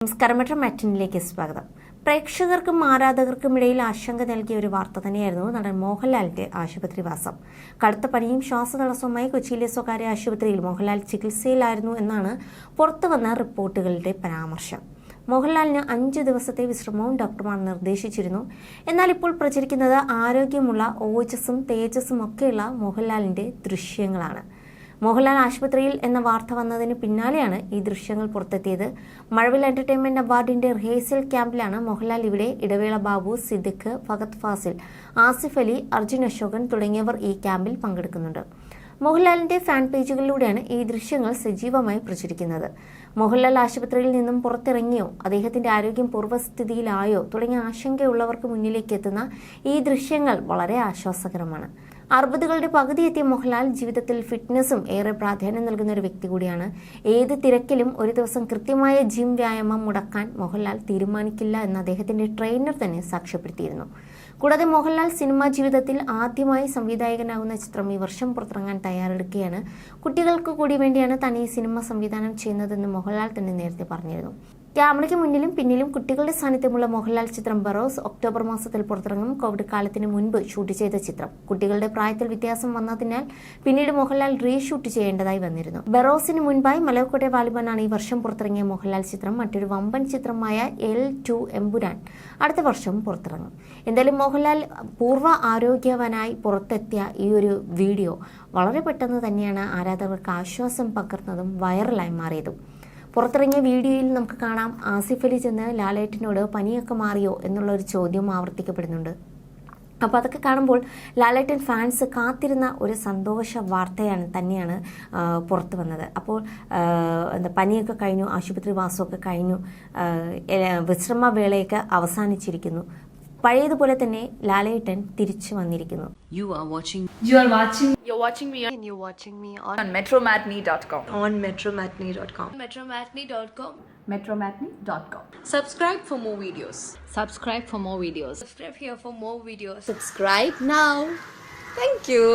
നമസ്കാരം. മാറ്റിനിലേക്ക് സ്വാഗതം. പ്രേക്ഷകർക്കും ആരാധകർക്കും ഇടയിൽ ആശങ്ക നൽകിയ ഒരു വാർത്ത തന്നെയായിരുന്നു നടൻ മോഹൻലാലിന്റെ ആശുപത്രിവാസം. കടുത്ത പനിയും ശ്വാസതടസ്സവുമായി കൊച്ചിയിലെ സ്വകാര്യ ആശുപത്രിയിൽ മോഹൻലാൽ ചികിത്സയിലായിരുന്നു എന്നാണ് പുറത്തുവന്ന റിപ്പോർട്ടുകളുടെ പരാമർശം. മോഹൻലാലിന് 5 ദിവസത്തെ വിശ്രമവും ഡോക്ടർമാർ നിർദ്ദേശിച്ചിരുന്നു. എന്നാൽ ഇപ്പോൾ പ്രചരിക്കുന്നത് ആരോഗ്യമുള്ള ഓജസ്സും തേജസ്സും ഒക്കെയുള്ള മോഹൻലാലിന്റെ ദൃശ്യങ്ങളാണ്. മോഹൻലാൽ ആശുപത്രിയിൽ എന്ന വാർത്ത വന്നതിന് പിന്നാലെയാണ് ഈ ദൃശ്യങ്ങൾ പുറത്തെത്തിയത്. മഴവിൽ എന്റർടൈൻമെന്റ് അവാർഡിന്റെ റിഹേഴ്സൽ ക്യാമ്പിലാണ് മോഹൻലാൽ. ഇവിടെ ഇടവേള ബാബു, സിദ്ദിഖ്, ഫഹദ് ഫാസിൽ, ആസിഫ് അലി, അർജുൻ അശോകൻ തുടങ്ങിയവർ ഈ ക്യാമ്പിൽ പങ്കെടുക്കുന്നുണ്ട്. മോഹൻലാലിന്റെ ഫാൻ പേജുകളിലൂടെയാണ് ഈ ദൃശ്യങ്ങൾ സജീവമായി പ്രചരിക്കുന്നത്. മോഹൻലാൽ ആശുപത്രിയിൽ നിന്നും പുറത്തിറങ്ങിയോ, അദ്ദേഹത്തിന്റെ ആരോഗ്യം പൂർവ്വസ്ഥിതിയിലായോ തുടങ്ങിയ ആശങ്കയുള്ളവർക്ക് മുന്നിലേക്ക് എത്തുന്ന ഈ ദൃശ്യങ്ങൾ വളരെ ആശ്വാസകരമാണ്. 60കളുടെ പകുതി എത്തിയ മോഹൻലാൽ ജീവിതത്തിൽ ഫിറ്റ്നസും ഏറെ പ്രാധാന്യം നൽകുന്ന ഒരു വ്യക്തി കൂടിയാണ്. ഏത് തിരക്കിലും ഒരു ദിവസം കൃത്യമായ ജിം വ്യായാമം മുടക്കാൻ മോഹൻലാൽ തീരുമാനിക്കില്ല എന്ന് അദ്ദേഹത്തിന്റെ ട്രെയിനർ തന്നെ സാക്ഷ്യപ്പെടുത്തിയിരുന്നു. കൂടാതെ മോഹൻലാൽ സിനിമാ ജീവിതത്തിൽ ആദ്യമായി സംവിധായകനാകുന്ന ചിത്രം ഈ വർഷം പുറത്തിറങ്ങാൻ തയ്യാറെടുക്കുകയാണ്. കുട്ടികൾക്ക് കൂടി വേണ്ടിയാണ് താൻ ഈ സിനിമ സംവിധാനം ചെയ്യുന്നതെന്ന് മോഹൻലാൽ തന്നെ നേരത്തെ പറഞ്ഞിരുന്നു. ക്യാമറയ്ക്ക് മുന്നിലും പിന്നിലും കുട്ടികളുടെ സാന്നിധ്യമുള്ള മോഹൻലാൽ ചിത്രം ബറോസ് ഒക്ടോബർ മാസത്തിൽ പുറത്തിറങ്ങും. കോവിഡ് കാലത്തിന് മുൻപ് ഷൂട്ട് ചെയ്ത ചിത്രം കുട്ടികളുടെ പ്രായത്തിൽ വ്യത്യാസം വന്നതിനാൽ പിന്നീട് മോഹൻലാൽ റീഷൂട്ട് ചെയ്യേണ്ടതായി വന്നിരുന്നു. ബറോസിന് മുൻപായി മലയക്കോട്ടെ വാലിബനാണ് ഈ വർഷം പുറത്തിറങ്ങിയ മോഹൻലാൽ ചിത്രം. മറ്റൊരു വമ്പൻ ചിത്രമായ L2 എമ്പുരാൻ അടുത്ത വർഷം പുറത്തിറങ്ങും. എന്തായാലും മോഹൻലാൽ പൂർവ്വ ആരോഗ്യവാനായി പുറത്തെത്തിയ ഈ ഒരു വീഡിയോ വളരെ പെട്ടെന്ന് തന്നെയാണ് ആരാധകർക്ക് ആശ്വാസം പകർന്നതും വൈറലായി മാറിയതും. പുറത്തിറങ്ങിയ വീഡിയോയിൽ നമുക്ക് കാണാം, ആസിഫ് അലി ചെന്ന് ലാലേട്ടനോട് പനിയൊക്കെ മാറിയോ എന്നുള്ള ഒരു ചോദ്യം ആവർത്തിക്കപ്പെടുന്നുണ്ട്. അപ്പോൾ അതൊക്കെ കാണുമ്പോൾ ലാലേട്ടൻ ഫാൻസ് കാത്തിരുന്ന ഒരു സന്തോഷ വാർത്തയാണ് തന്നെയാണ് പുറത്തു വന്നത്. അപ്പോൾ പനിയൊക്കെ കഴിഞ്ഞു, ആശുപത്രി വാസമൊക്കെ കഴിഞ്ഞു, വിശ്രമവേളയൊക്കെ അവസാനിച്ചിരിക്കുന്നു. പഴയതുപോലെ തന്നെ ലാലേട്ടൻ തിരിച്ചു വന്നിരിക്കുന്നു. You're watching me on metromatney.com. on metromatney.com. metromatney.com. Subscribe for more videos. Subscribe for more videos. Subscribe here for more videos. Subscribe now. Thank you.